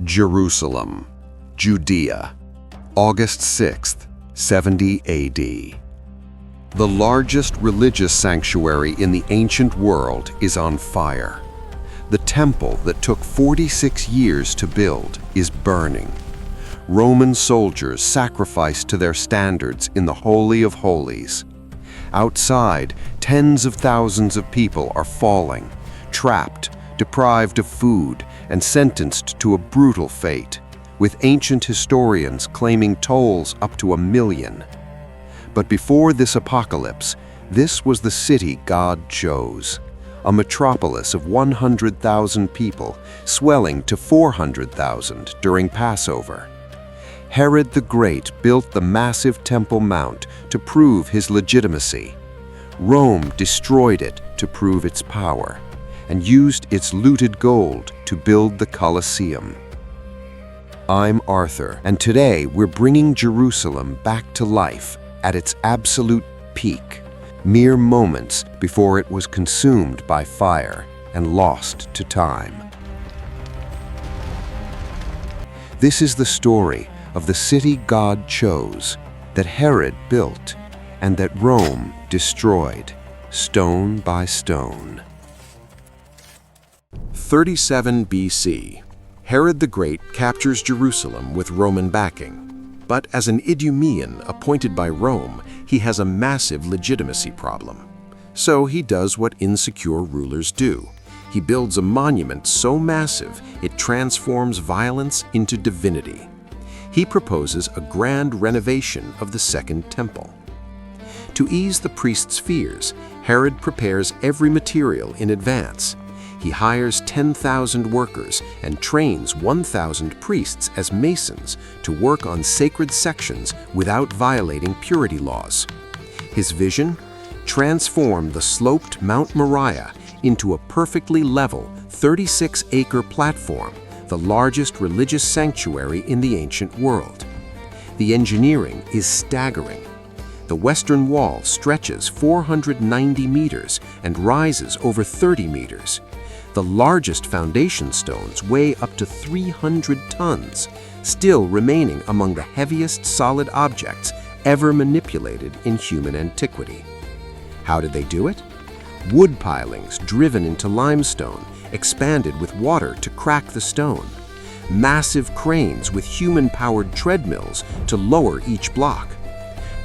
Jerusalem, Judea, August 6th, 70 AD. The largest religious sanctuary in the ancient world is on fire. The temple that took 46 years to build is burning. Roman soldiers sacrificed to their standards in the Holy of Holies. Outside, tens of thousands of people are falling, trapped, deprived of food, and sentenced to a brutal fate, with ancient historians claiming tolls up to 1 million. But before this apocalypse, this was the city God chose, a metropolis of 100,000 people, swelling to 400,000 during Passover. Herod the Great built the massive Temple Mount to prove his legitimacy. Rome destroyed it to prove its power, and used its looted gold to build the Colosseum. I'm Arthur, and today we're bringing Jerusalem back to life at its absolute peak, mere moments before it was consumed by fire and lost to time. This is the story of the city God chose, that Herod built, and that Rome destroyed, stone by stone. 37 BC. Herod the Great captures Jerusalem with Roman backing. But as an Idumean appointed by Rome, he has a massive legitimacy problem. So he does what insecure rulers do. He builds a monument so massive it transforms violence into divinity. He proposes a grand renovation of the Second Temple. To ease the priests' fears, Herod prepares every material in advance. He hires 10,000 workers and trains 1,000 priests as masons to work on sacred sections without violating purity laws. His vision? Transform the sloped Mount Moriah into a perfectly level 36-acre platform, the largest religious sanctuary in the ancient world. The engineering is staggering. The Western Wall stretches 490 meters and rises over 30 meters. The largest foundation stones weigh up to 300 tons, still remaining among the heaviest solid objects ever manipulated in human antiquity. How did they do it? Wood pilings driven into limestone, expanded with water to crack the stone. Massive cranes with human-powered treadmills to lower each block.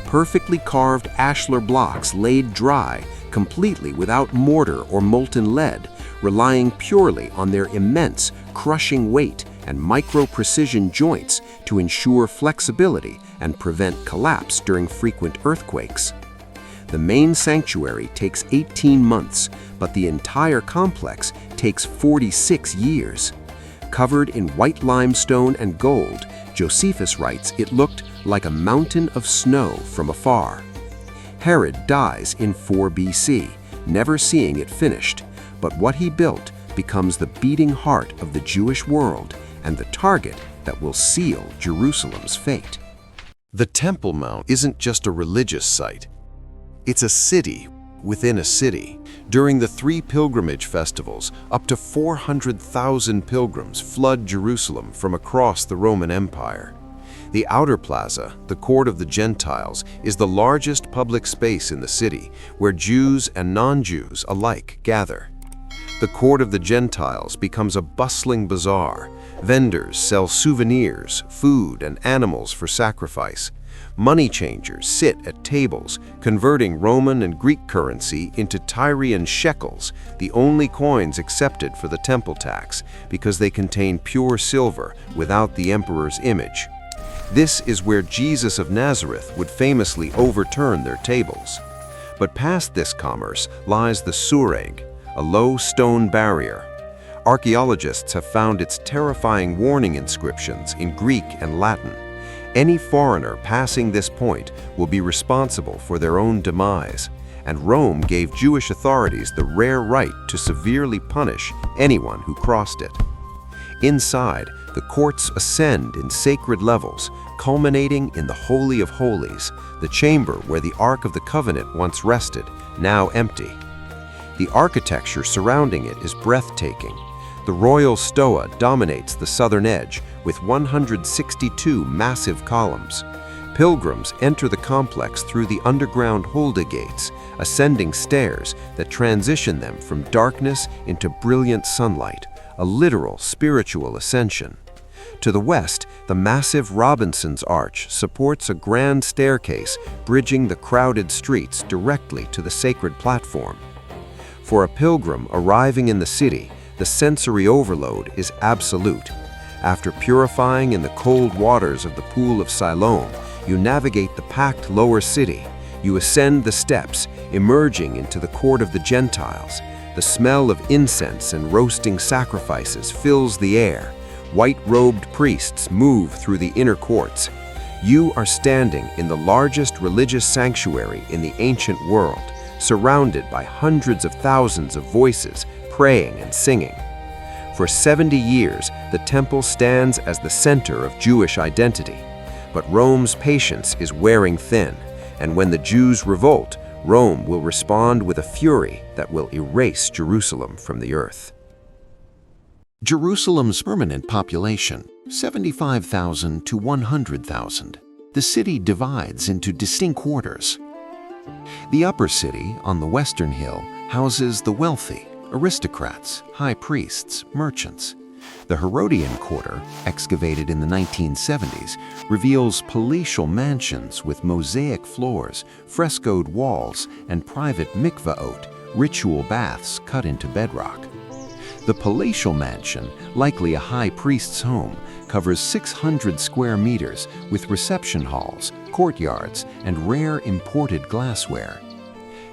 Perfectly carved ashlar blocks laid dry, completely without mortar or molten lead, relying purely on their immense, crushing weight and micro-precision joints to ensure flexibility and prevent collapse during frequent earthquakes. The main sanctuary takes 18 months, but the entire complex takes 46 years. Covered in white limestone and gold, Josephus writes it looked like a mountain of snow from afar. Herod dies in 4 BC, never seeing it finished, but what he built becomes the beating heart of the Jewish world and the target that will seal Jerusalem's fate. The Temple Mount isn't just a religious site. It's a city within a city. During the 3 pilgrimage festivals, up to 400,000 pilgrims flood Jerusalem from across the Roman Empire. The outer plaza, the court of the Gentiles, is the largest public space in the city, where Jews and non-Jews alike gather. The court of the Gentiles becomes a bustling bazaar. Vendors sell souvenirs, food, and animals for sacrifice. Money changers sit at tables, converting Roman and Greek currency into Tyrian shekels, the only coins accepted for the temple tax, because they contain pure silver without the emperor's image. This is where Jesus of Nazareth would famously overturn their tables. But past this commerce lies the Sureg, a low stone barrier. Archaeologists have found its terrifying warning inscriptions in Greek and Latin. Any foreigner passing this point will be responsible for their own demise, and Rome gave Jewish authorities the rare right to severely punish anyone who crossed it. Inside, the courts ascend in sacred levels, culminating in the Holy of Holies, the chamber where the Ark of the Covenant once rested, now empty. The architecture surrounding it is breathtaking. The royal stoa dominates the southern edge with 162 massive columns. Pilgrims enter the complex through the underground Holda gates, ascending stairs that transition them from darkness into brilliant sunlight, a literal spiritual ascension. To the west, the massive Robinson's Arch supports a grand staircase bridging the crowded streets directly to the sacred platform. For a pilgrim arriving in the city, the sensory overload is absolute. After purifying in the cold waters of the Pool of Siloam, you navigate the packed lower city. You ascend the steps, emerging into the court of the Gentiles. The smell of incense and roasting sacrifices fills the air. White-robed priests move through the inner courts. You are standing in the largest religious sanctuary in the ancient world, surrounded by hundreds of thousands of voices praying and singing. For 70 years, the temple stands as the center of Jewish identity. But Rome's patience is wearing thin, and when the Jews revolt, Rome will respond with a fury that will erase Jerusalem from the earth. Jerusalem's permanent population, 75,000 to 100,000. The city divides into distinct quarters. The upper city, on the western hill, houses the wealthy, aristocrats, high priests, merchants. The Herodian quarter, excavated in the 1970s, reveals palatial mansions with mosaic floors, frescoed walls, and private mikvaot, ritual baths cut into bedrock. The palatial mansion, likely a high priest's home, covers 600 square meters with reception halls, courtyards, and rare imported glassware.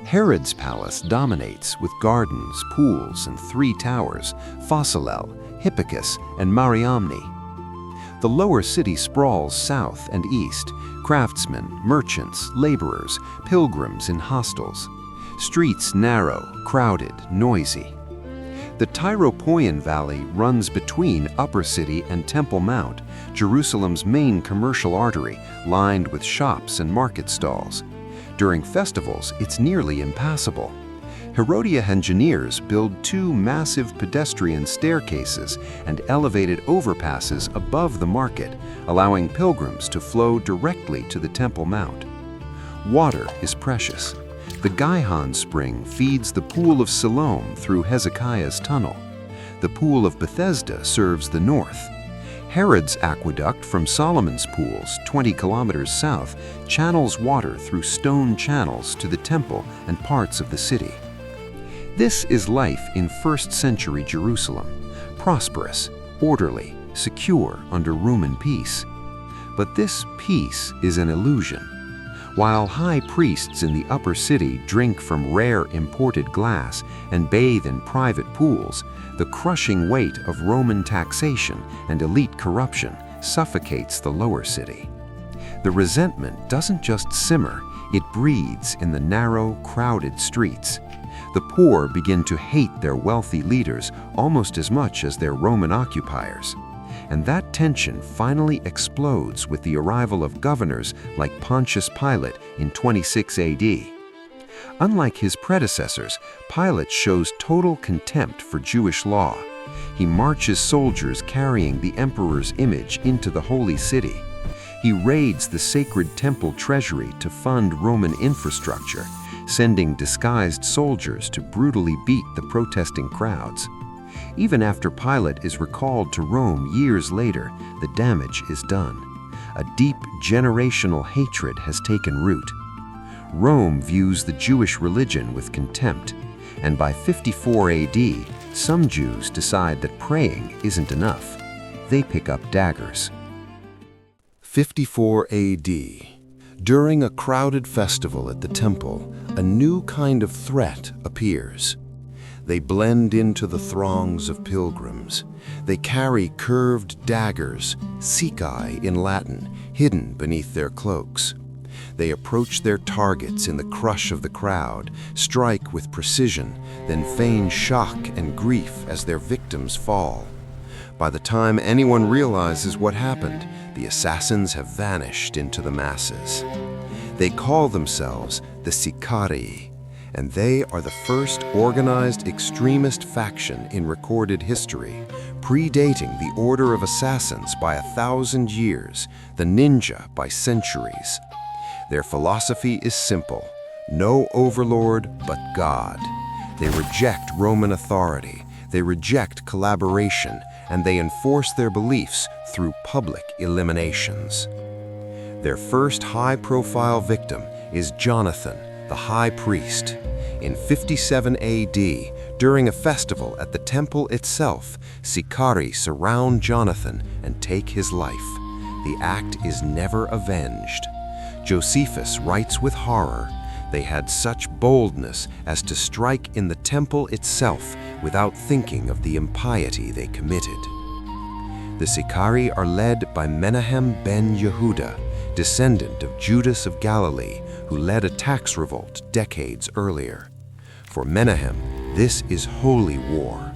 Herod's palace dominates with gardens, pools, and 3 towers, Phasalel, Hippicus, and Mariamne. The lower city sprawls south and east, craftsmen, merchants, laborers, pilgrims in hostels. Streets narrow, crowded, noisy. The Tyropoeon Valley runs between Upper City and Temple Mount, Jerusalem's main commercial artery, lined with shops and market stalls. During festivals, it's nearly impassable. Herodian engineers build 2 massive pedestrian staircases and elevated overpasses above the market, allowing pilgrims to flow directly to the Temple Mount. Water is precious. The Gihon Spring feeds the Pool of Siloam through Hezekiah's tunnel. The Pool of Bethesda serves the north. Herod's aqueduct from Solomon's pools, 20 kilometers south, channels water through stone channels to the temple and parts of the city. This is life in first-century Jerusalem, prosperous, orderly, secure under Roman peace. But this peace is an illusion. While high priests in the upper city drink from rare imported glass and bathe in private pools, the crushing weight of Roman taxation and elite corruption suffocates the lower city. The resentment doesn't just simmer, it breeds in the narrow, crowded streets. The poor begin to hate their wealthy leaders almost as much as their Roman occupiers. And that tension finally explodes with the arrival of governors like Pontius Pilate in 26 AD. Unlike his predecessors, Pilate shows total contempt for Jewish law. He marches soldiers carrying the emperor's image into the holy city. He raids the sacred temple treasury to fund Roman infrastructure, sending disguised soldiers to brutally beat the protesting crowds. Even after Pilate is recalled to Rome years later, the damage is done. A deep generational hatred has taken root. Rome views the Jewish religion with contempt, and by 54 AD, some Jews decide that praying isn't enough. They pick up daggers. 54 AD. During a crowded festival at the temple, a new kind of threat appears. They blend into the throngs of pilgrims. They carry curved daggers, Sicarii in Latin, hidden beneath their cloaks. They approach their targets in the crush of the crowd, strike with precision, then feign shock and grief as their victims fall. By the time anyone realizes what happened, the assassins have vanished into the masses. They call themselves the Sicarii. and they are the first organized extremist faction in recorded history, predating the Order of Assassins by 1,000 years, the Ninja by centuries. Their philosophy is simple: no overlord but God. They reject Roman authority, they reject collaboration, and they enforce their beliefs through public eliminations. Their first high-profile victim is Jonathan, the high priest. In 57 AD, during a festival at the temple itself, Sicarii surround Jonathan and take his life. The act is never avenged. Josephus writes with horror, "They had such boldness as to strike in the temple itself without thinking of the impiety they committed." The Sicarii are led by Menahem ben Yehuda, descendant of Judas of Galilee, who led a tax revolt decades earlier. For Menahem, this is holy war.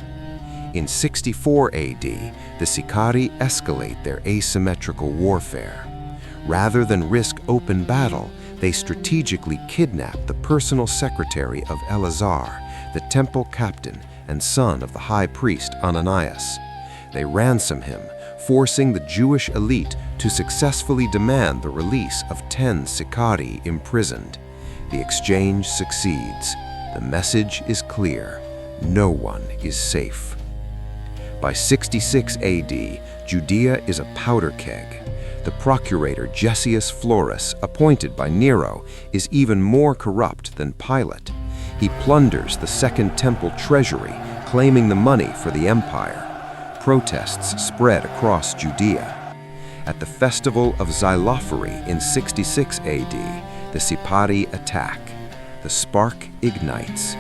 In 64 AD, the Sicarii escalate their asymmetrical warfare. Rather than risk open battle, they strategically kidnap the personal secretary of Eleazar, the temple captain and son of the high priest Ananias. They ransom him, forcing the Jewish elite to successfully demand the release of 10 Sicarii imprisoned. The exchange succeeds. The message is clear: no one is safe. By 66 AD, Judea is a powder keg. The procurator Gessius Florus, appointed by Nero, is even more corrupt than Pilate. He plunders the Second Temple treasury, claiming the money for the empire. Protests spread across Judea. At the festival of Xylophory in 66 AD, the Sicarii attack. The spark ignites.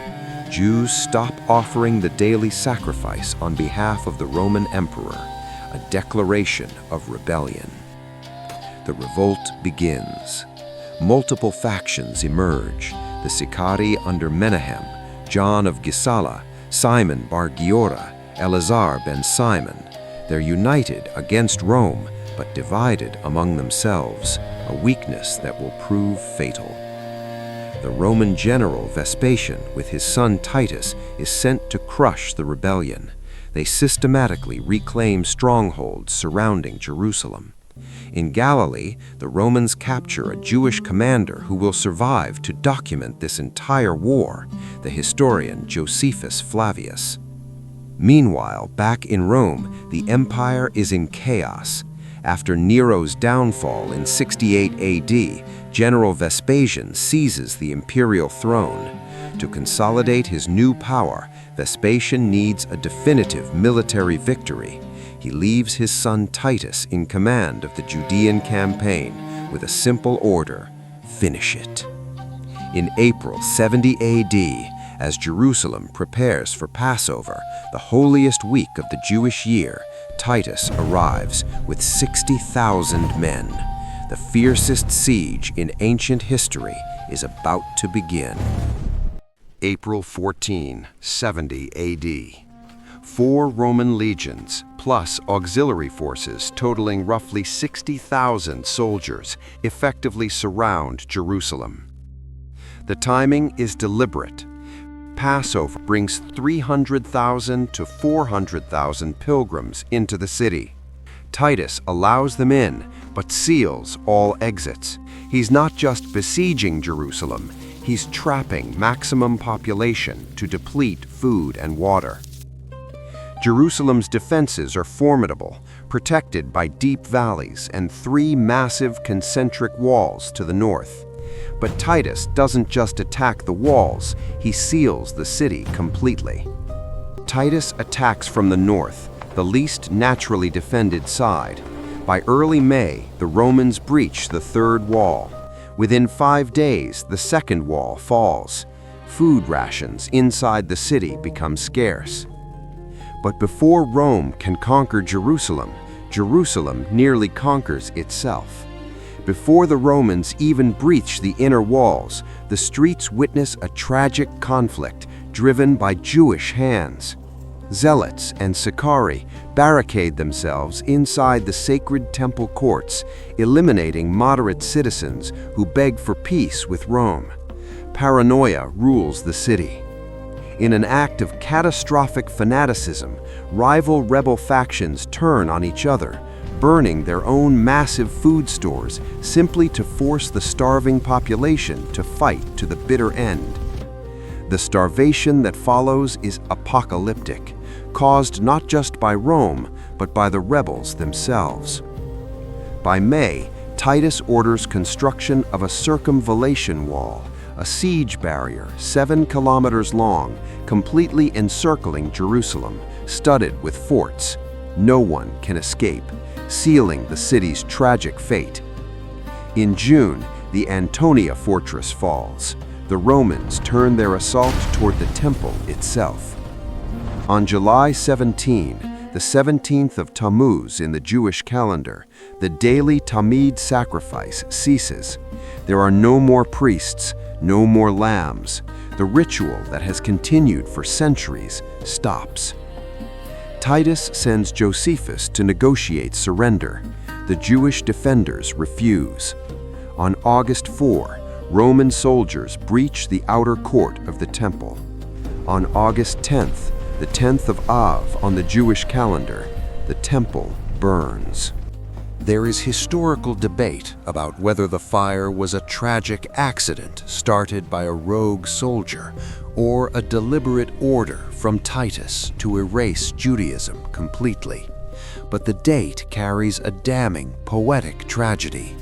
Jews stop offering the daily sacrifice on behalf of the Roman emperor, a declaration of rebellion. The revolt begins. Multiple factions emerge: the Sicarii under Menahem, John of Gisala, Simon bar Giora, Eleazar ben Simon. They're united against Rome, but divided among themselves, a weakness that will prove fatal. The Roman general Vespasian, with his son Titus, is sent to crush the rebellion. They systematically reclaim strongholds surrounding Jerusalem. In Galilee, the Romans capture a Jewish commander who will survive to document this entire war, the historian Josephus Flavius. Meanwhile, back in Rome, the empire is in chaos. After Nero's downfall in 68 AD, General Vespasian seizes the imperial throne. To consolidate his new power, Vespasian needs a definitive military victory. He leaves his son Titus in command of the Judean campaign with a simple order: finish it. In April 70 AD, as Jerusalem prepares for Passover, the holiest week of the Jewish year, Titus arrives with 60,000 men. The fiercest siege in ancient history is about to begin. April 14, 70 AD. 4 Roman legions, plus auxiliary forces totaling roughly 60,000 soldiers, effectively surround Jerusalem. The timing is deliberate. Passover brings 300,000 to 400,000 pilgrims into the city. Titus allows them in, but seals all exits. He's not just besieging Jerusalem, he's trapping maximum population to deplete food and water. Jerusalem's defenses are formidable, protected by deep valleys and 3 massive concentric walls to the north. But Titus doesn't just attack the walls, he seals the city completely. Titus attacks from the north, the least naturally defended side. By early May, the Romans breach the 3rd wall. Within 5 days, the 2nd wall falls. Food rations inside the city become scarce. But before Rome can conquer Jerusalem, Jerusalem nearly conquers itself. Before the Romans even breach the inner walls, the streets witness a tragic conflict driven by Jewish hands. Zealots and Sicarii barricade themselves inside the sacred temple courts, eliminating moderate citizens who beg for peace with Rome. Paranoia rules the city. In an act of catastrophic fanaticism, rival rebel factions turn on each other, burning their own massive food stores simply to force the starving population to fight to the bitter end. The starvation that follows is apocalyptic, caused not just by Rome, but by the rebels themselves. By May, Titus orders construction of a circumvallation wall, a siege barrier 7 kilometers long, completely encircling Jerusalem, studded with forts. No one can escape, sealing the city's tragic fate. In June, the Antonia fortress falls. The Romans turn their assault toward the temple itself. On July 17, the 17th of Tammuz in the Jewish calendar, the daily Tamid sacrifice ceases. There are no more priests, no more lambs. The ritual that has continued for centuries stops. Titus sends Josephus to negotiate surrender. The Jewish defenders refuse. On August 4, Roman soldiers breach the outer court of the temple. On August 10th, the 10th of Av on the Jewish calendar, the temple burns. There is historical debate about whether the fire was a tragic accident started by a rogue soldier or a deliberate order from Titus to erase Judaism completely. But the date carries a damning poetic tragedy.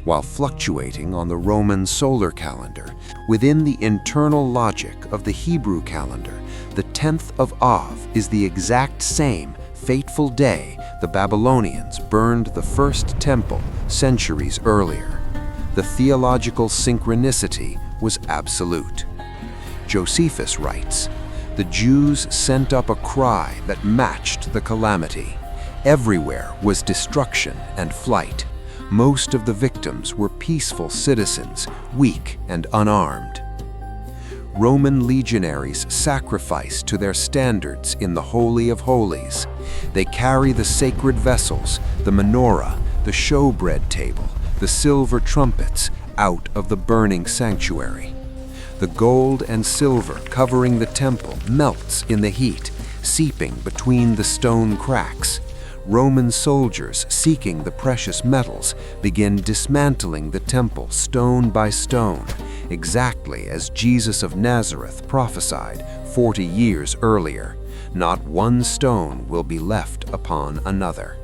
While fluctuating on the Roman solar calendar, within the internal logic of the Hebrew calendar, the 10th of Av is the exact same fateful day the Babylonians burned the first temple centuries earlier. The theological synchronicity was absolute. Josephus writes, "The Jews sent up a cry that matched the calamity. Everywhere was destruction and flight. Most of the victims were peaceful citizens, weak and unarmed." Roman legionaries sacrifice to their standards in the Holy of Holies. They carry the sacred vessels, the menorah, the showbread table, the silver trumpets out of the burning sanctuary. The gold and silver covering the temple melts in the heat, seeping between the stone cracks. Roman soldiers seeking the precious metals begin dismantling the temple stone by stone, exactly as Jesus of Nazareth prophesied 40 years earlier. Not one stone will be left upon another.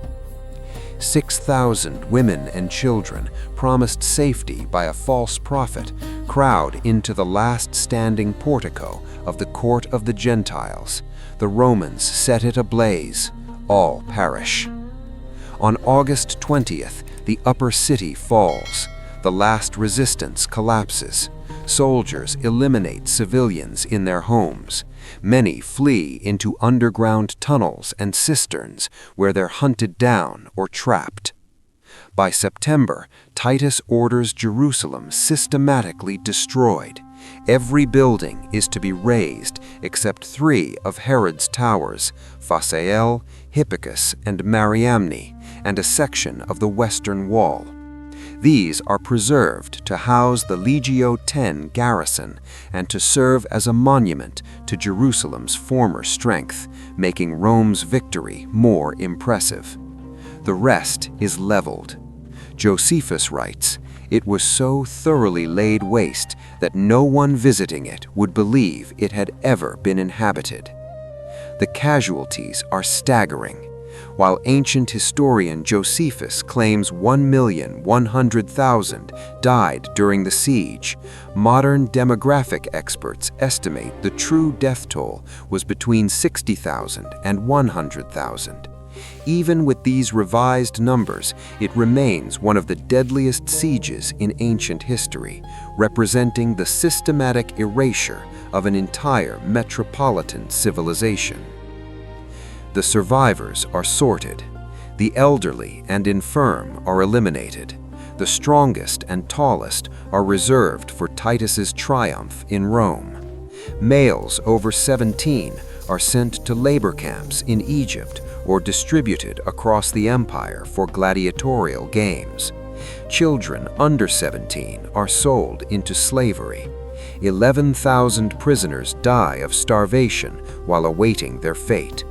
6,000 women and children, promised safety by a false prophet, crowd into the last standing portico of the court of the Gentiles. The Romans set it ablaze. All perish. On August 20th, the upper city falls. The last resistance collapses. Soldiers eliminate civilians in their homes. Many flee into underground tunnels and cisterns where they're hunted down or trapped. By September, Titus orders Jerusalem systematically destroyed. Every building is to be razed except 3 of Herod's towers, Phasael, Hippicus, and Mariamne, and a section of the western wall. These are preserved to house the Legio X garrison and to serve as a monument to Jerusalem's former strength, making Rome's victory more impressive. The rest is leveled. Josephus writes, "It was so thoroughly laid waste that no one visiting it would believe it had ever been inhabited." The casualties are staggering. While ancient historian Josephus claims 1,100,000 died during the siege, modern demographic experts estimate the true death toll was between 60,000 and 100,000. Even with these revised numbers, it remains one of the deadliest sieges in ancient history, representing the systematic erasure of an entire metropolitan civilization. The survivors are sorted. The elderly and infirm are eliminated. The strongest and tallest are reserved for Titus's triumph in Rome. Males over 17 are sent to labor camps in Egypt or distributed across the empire for gladiatorial games. Children under 17 are sold into slavery. 11,000 prisoners die of starvation while awaiting their fate.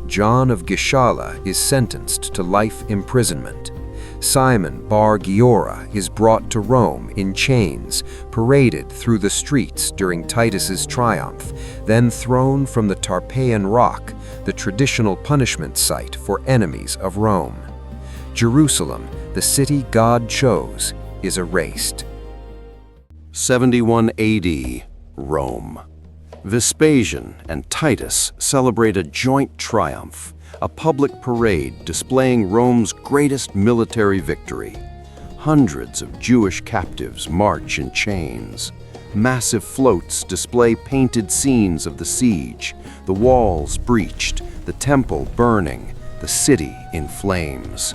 John of Gischala is sentenced to life imprisonment. Simon Bar Giora is brought to Rome in chains, paraded through the streets during Titus's triumph, then thrown from the Tarpeian Rock, the traditional punishment site for enemies of Rome. Jerusalem, the city God chose, is erased. 71 AD, Rome. Vespasian and Titus celebrate a joint triumph, a public parade displaying Rome's greatest military victory. Hundreds of Jewish captives march in chains. Massive floats display painted scenes of the siege, the walls breached, the temple burning, the city in flames.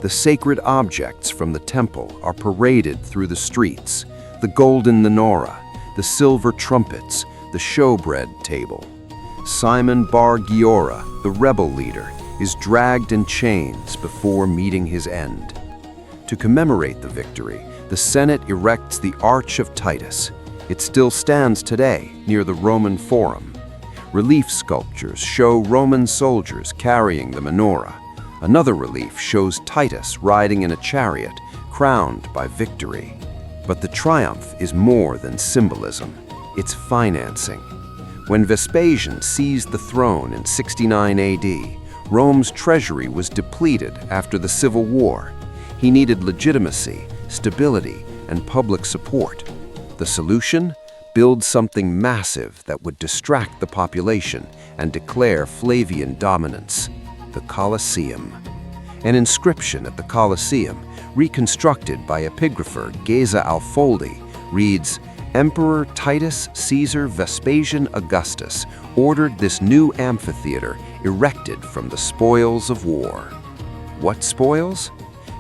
The sacred objects from the temple are paraded through the streets: the golden menorah, the silver trumpets, the showbread table. Simon Bar Giora, the rebel leader, is dragged in chains before meeting his end. To commemorate the victory, the Senate erects the Arch of Titus. It still stands today near the Roman Forum. Relief sculptures show Roman soldiers carrying the menorah. Another relief shows Titus riding in a chariot, crowned by victory. But the triumph is more than symbolism. It's financing. When Vespasian seized the throne in 69 AD, Rome's treasury was depleted after the Civil War. He needed legitimacy, stability, and public support. The solution? Build something massive that would distract the population and declare Flavian dominance: the Colosseum. An inscription at the Colosseum, reconstructed by epigrapher Geza Alfoldi, reads, "Emperor Titus Caesar Vespasian Augustus ordered this new amphitheater erected from the spoils of war." What spoils?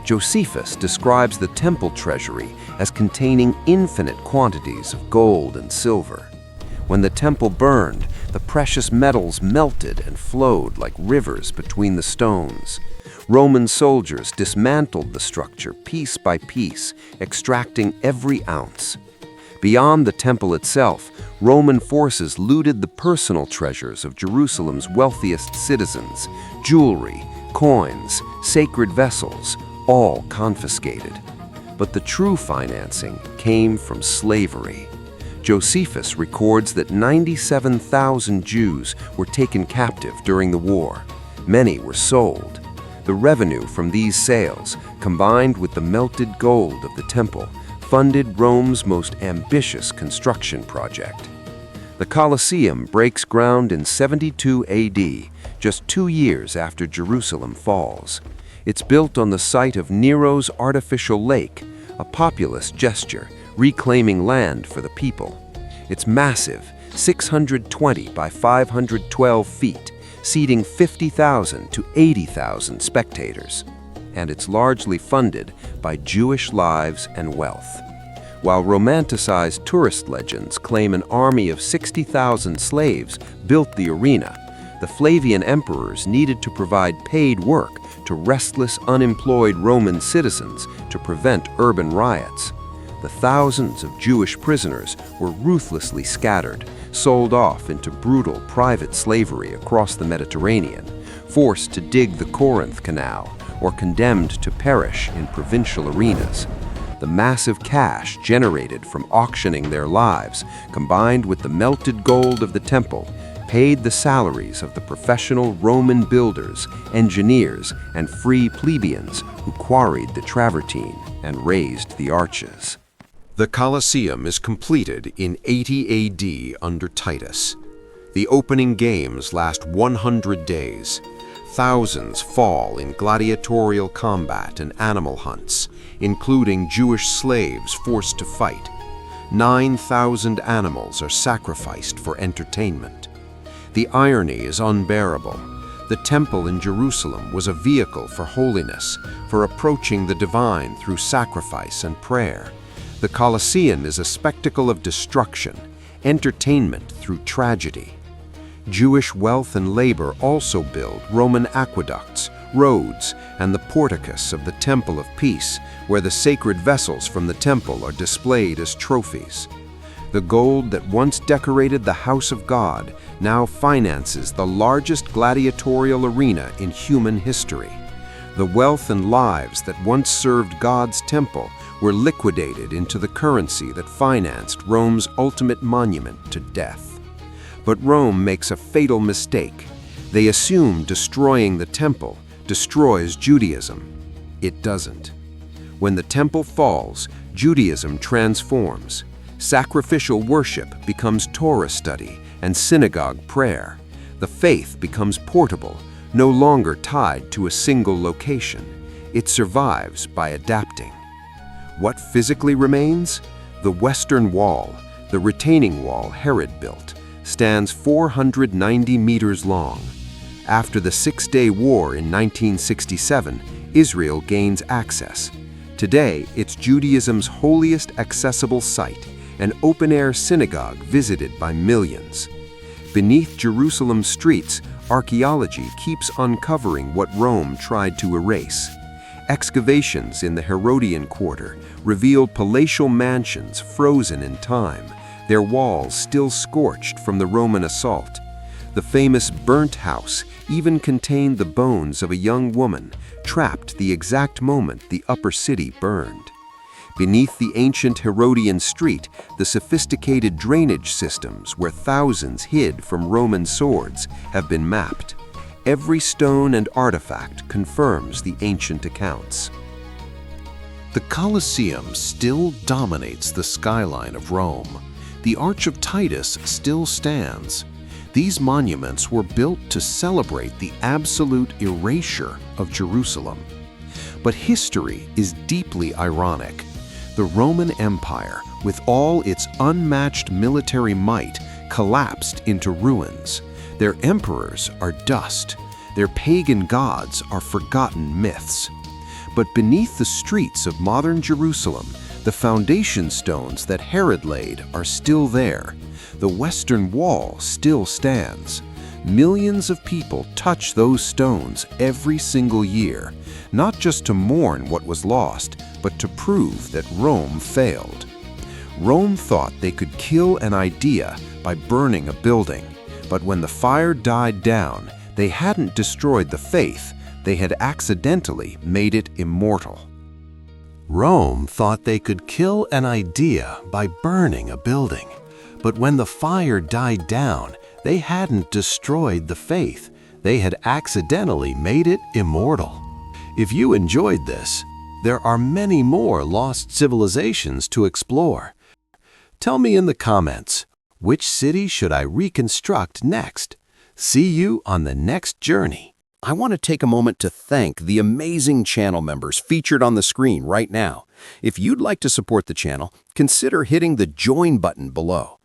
Josephus describes the temple treasury as containing infinite quantities of gold and silver. When the temple burned, the precious metals melted and flowed like rivers between the stones. Roman soldiers dismantled the structure piece by piece, extracting every ounce. Beyond the temple itself, Roman forces looted the personal treasures of Jerusalem's wealthiest citizens: jewelry, coins, sacred vessels, all confiscated. But the true financing came from slavery. Josephus records that 97,000 Jews were taken captive during the war. Many were sold. The revenue from these sales, combined with the melted gold of the temple, funded Rome's most ambitious construction project. The Colosseum breaks ground in 72 AD, just 2 years after Jerusalem falls. It's built on the site of Nero's artificial lake, a populist gesture, reclaiming land for the people. It's massive, 620 by 512 feet, seating 50,000 to 80,000 spectators. And it's largely funded by Jewish lives and wealth. While romanticized tourist legends claim an army of 60,000 slaves built the arena, the Flavian emperors needed to provide paid work to restless, unemployed Roman citizens to prevent urban riots. The thousands of Jewish prisoners were ruthlessly scattered, sold off into brutal private slavery across the Mediterranean, forced to dig the Corinth Canal, or condemned to perish in provincial arenas. The massive cash generated from auctioning their lives, combined with the melted gold of the temple, paid the salaries of the professional Roman builders, engineers, and free plebeians who quarried the travertine and raised the arches. The Colosseum is completed in 80 AD under Titus. The opening games last 100 days. Thousands fall in gladiatorial combat and animal hunts, including Jewish slaves forced to fight. 9,000 animals are sacrificed for entertainment. The irony is unbearable. The temple in Jerusalem was a vehicle for holiness, for approaching the divine through sacrifice and prayer. The Colosseum is a spectacle of destruction, entertainment through tragedy. Jewish wealth and labor also build Roman aqueducts, roads, and the porticus of the Temple of Peace, where the sacred vessels from the temple are displayed as trophies. The gold that once decorated the house of God now finances the largest gladiatorial arena in human history. The wealth and lives that once served God's temple were liquidated into the currency that financed Rome's ultimate monument to death. But Rome makes a fatal mistake. They assume destroying the temple destroys Judaism. It doesn't. When the temple falls, Judaism transforms. Sacrificial worship becomes Torah study and synagogue prayer. The faith becomes portable, no longer tied to a single location. It survives by adapting. What physically remains? The Western Wall, the retaining wall Herod built, stands 490 meters long. After the Six-Day War in 1967, Israel gains access. Today, it's Judaism's holiest accessible site, an open-air synagogue visited by millions. Beneath Jerusalem's streets, archaeology keeps uncovering what Rome tried to erase. Excavations in the Herodian quarter revealed palatial mansions frozen in time, their walls still scorched from the Roman assault. The famous burnt house even contained the bones of a young woman, trapped the exact moment the upper city burned. Beneath the ancient Herodian street, the sophisticated drainage systems where thousands hid from Roman swords have been mapped. Every stone and artifact confirms the ancient accounts. The Colosseum still dominates the skyline of Rome. The Arch of Titus still stands. These monuments were built to celebrate the absolute erasure of Jerusalem. But history is deeply ironic. The Roman Empire, with all its unmatched military might, collapsed into ruins. Their emperors are dust. Their pagan gods are forgotten myths. But beneath the streets of modern Jerusalem, the foundation stones that Herod laid are still there. The Western Wall still stands. Millions of people touch those stones every single year, not just to mourn what was lost, but to prove that Rome failed. Rome thought they could kill an idea by burning a building, but when the fire died down, they hadn't destroyed the faith, they had accidentally made it immortal. Rome thought they could kill an idea by burning a building, but when the fire died down, they hadn't destroyed the faith, they had accidentally made it immortal. If you enjoyed this, there are many more lost civilizations to explore. Tell me in the comments, which city should I reconstruct next? See you on the next journey. I want to take a moment to thank the amazing channel members featured on the screen right now. If you'd like to support the channel, consider hitting the join button below.